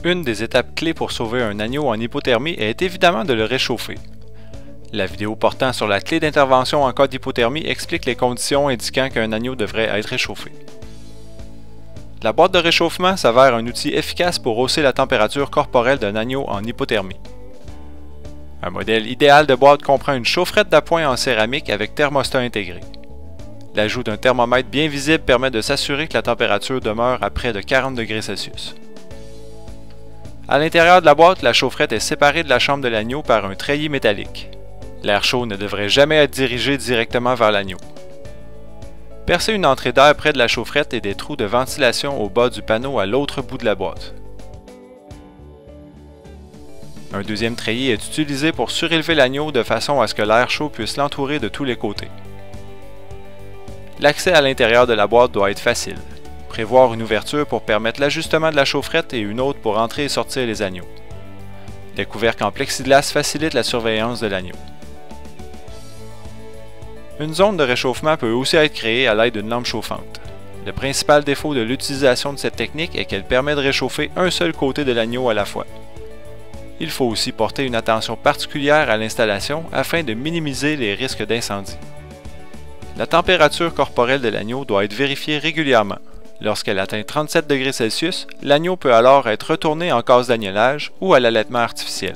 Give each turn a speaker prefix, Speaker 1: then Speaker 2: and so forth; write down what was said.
Speaker 1: Une des étapes clés pour sauver un agneau en hypothermie est évidemment de le réchauffer. La vidéo portant sur la clé d'intervention en cas d'hypothermie explique les conditions indiquant qu'un agneau devrait être réchauffé. La boîte de réchauffement s'avère un outil efficace pour hausser la température corporelle d'un agneau en hypothermie. Un modèle idéal de boîte comprend une chaufferette d'appoint en céramique avec thermostat intégré. L'ajout d'un thermomètre bien visible permet de s'assurer que la température demeure à près de 40 degrés Celsius. À l'intérieur de la boîte, la chaufferette est séparée de la chambre de l'agneau par un treillis métallique. L'air chaud ne devrait jamais être dirigé directement vers l'agneau. Percez une entrée d'air près de la chaufferette et des trous de ventilation au bas du panneau à l'autre bout de la boîte. Un deuxième treillis est utilisé pour surélever l'agneau de façon à ce que l'air chaud puisse l'entourer de tous les côtés. L'accès à l'intérieur de la boîte doit être facile. Prévoir une ouverture pour permettre l'ajustement de la chaufferette et une autre pour entrer et sortir les agneaux. Les couvercles en plexiglas facilitent la surveillance de l'agneau. Une zone de réchauffement peut aussi être créée à l'aide d'une lampe chauffante. Le principal défaut de l'utilisation de cette technique est qu'elle permet de réchauffer un seul côté de l'agneau à la fois. Il faut aussi porter une attention particulière à l'installation afin de minimiser les risques d'incendie. La température corporelle de l'agneau doit être vérifiée régulièrement. Lorsqu'elle atteint 37 degrés Celsius, l'agneau peut alors être retourné en case d'agnelage ou à l'allaitement artificiel.